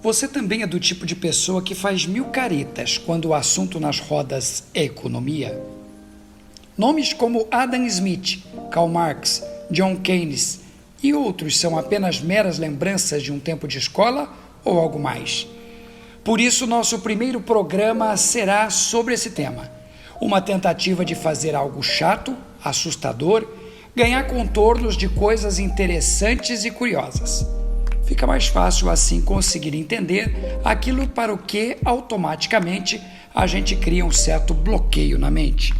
Você também é do tipo de pessoa que faz mil caretas quando o assunto nas rodas é economia? Nomes como Adam Smith, Karl Marx, John Keynes e outros são apenas meras lembranças de um tempo de escola ou algo mais? Por isso, nosso primeiro programa será sobre esse tema. Uma tentativa de fazer algo chato, assustador, ganhar contornos de coisas interessantes e curiosas. Fica mais fácil assim conseguir entender aquilo para o que automaticamente a gente cria um certo bloqueio na mente.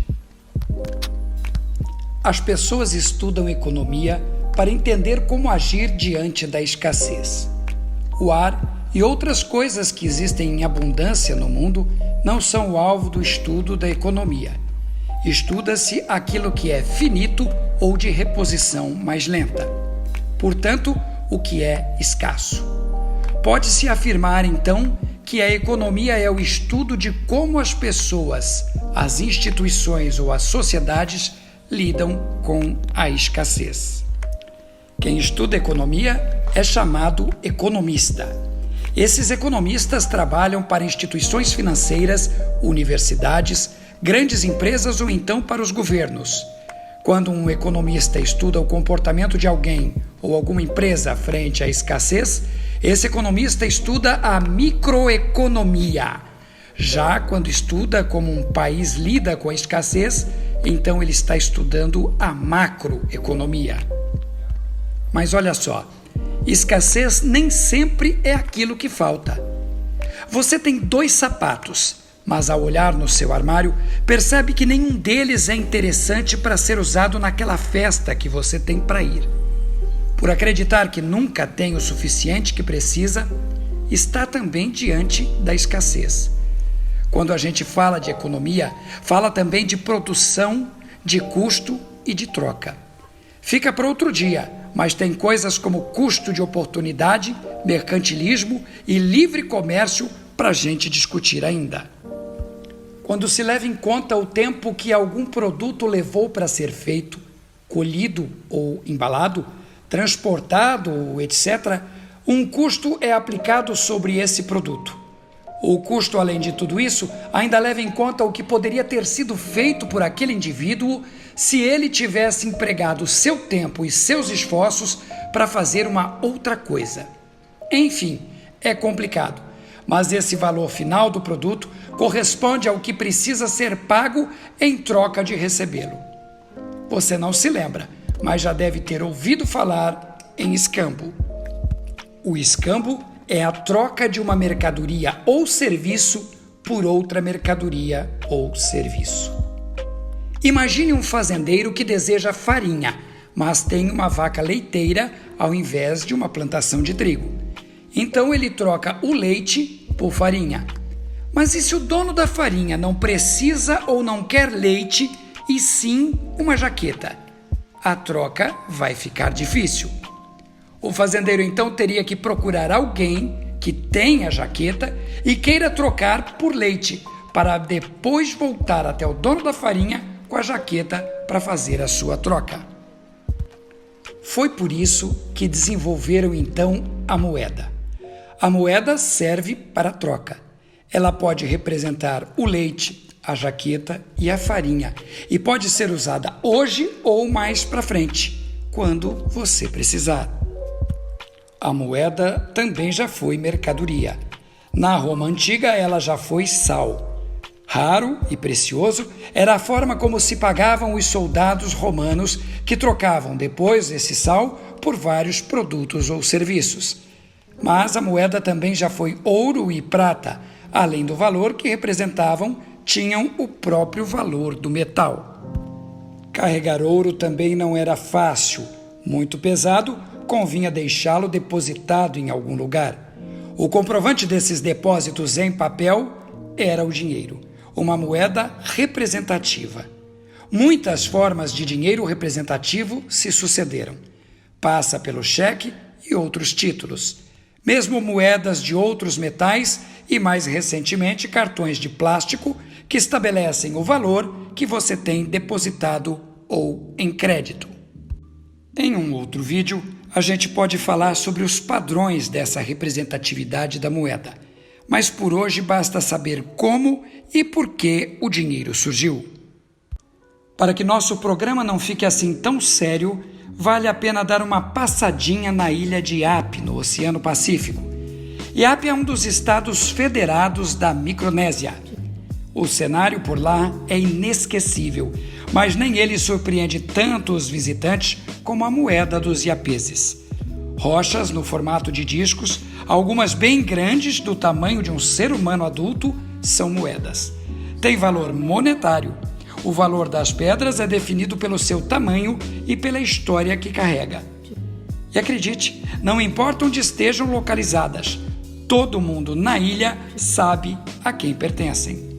As pessoas estudam economia para entender como agir diante da escassez. O ar e outras coisas que existem em abundância no mundo não são o alvo do estudo da economia. Estuda-se aquilo que é finito ou de reposição mais lenta. Portanto, o que é escasso. Pode-se afirmar, então, que a economia é o estudo de como as pessoas, as instituições ou as sociedades lidam com a escassez. Quem estuda economia é chamado economista. Esses economistas trabalham para instituições financeiras, universidades, grandes empresas ou então para os governos. Quando um economista estuda o comportamento de alguém ou alguma empresa frente à escassez, esse economista estuda a microeconomia. Já quando estuda como um país lida com a escassez, então ele está estudando a macroeconomia. Mas olha só, escassez nem sempre é aquilo que falta. Você tem 2 sapatos, mas ao olhar no seu armário, percebe que nenhum deles é interessante para ser usado naquela festa que você tem para ir. Por acreditar que nunca tem o suficiente que precisa, está também diante da escassez. Quando a gente fala de economia, fala também de produção, de custo e de troca. Fica para outro dia, mas tem coisas como custo de oportunidade, mercantilismo e livre comércio para a gente discutir ainda. Quando se leva em conta o tempo que algum produto levou para ser feito, colhido ou embalado, transportado, etc., um custo é aplicado sobre esse produto. O custo, além de tudo isso, ainda leva em conta o que poderia ter sido feito por aquele indivíduo se ele tivesse empregado seu tempo e seus esforços para fazer uma outra coisa. Enfim, é complicado, mas esse valor final do produto corresponde ao que precisa ser pago em troca de recebê-lo. Você não se lembra, mas já deve ter ouvido falar em escambo. O escambo é a troca de uma mercadoria ou serviço por outra mercadoria ou serviço. Imagine um fazendeiro que deseja farinha, mas tem uma vaca leiteira ao invés de uma plantação de trigo. Então ele troca o leite por farinha. Mas e se o dono da farinha não precisa ou não quer leite e sim uma jaqueta? A troca vai ficar difícil. O fazendeiro então teria que procurar alguém que tenha jaqueta e queira trocar por leite, para depois voltar até o dono da farinha com a jaqueta para fazer a sua troca. Foi por isso que desenvolveram então a moeda. A moeda serve para a troca. Ela pode representar o leite, a jaqueta e a farinha e pode ser usada hoje ou mais para frente, quando você precisar. A moeda também já foi mercadoria. Na Roma antiga, ela já foi sal. Raro e precioso era a forma como se pagavam os soldados romanos que trocavam depois esse sal por vários produtos ou serviços. Mas a moeda também já foi ouro e prata. Além do valor que representavam, tinham o próprio valor do metal. Carregar ouro também não era fácil. Muito pesado, convinha deixá-lo depositado em algum lugar. O comprovante desses depósitos em papel era o dinheiro, uma moeda representativa. Muitas formas de dinheiro representativo se sucederam. Passa pelo cheque e outros títulos, mesmo moedas de outros metais e, mais recentemente, cartões de plástico que estabelecem o valor que você tem depositado ou em crédito. Em um outro vídeo, a gente pode falar sobre os padrões dessa representatividade da moeda, mas por hoje basta saber como e por que o dinheiro surgiu. Para que nosso programa não fique assim tão sério, vale a pena dar uma passadinha na ilha de Iapé, no Oceano Pacífico. Iapé é um dos estados federados da Micronésia. O cenário por lá é inesquecível, mas nem ele surpreende tanto os visitantes como a moeda dos iapeses. Rochas no formato de discos, algumas bem grandes do tamanho de um ser humano adulto, são moedas. Tem valor monetário. O valor das pedras é definido pelo seu tamanho e pela história que carrega. E acredite, não importa onde estejam localizadas, todo mundo na ilha sabe a quem pertencem.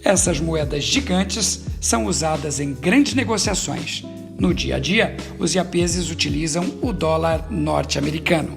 Essas moedas gigantes são usadas em grandes negociações. No dia a dia, os iapeses utilizam o dólar norte-americano.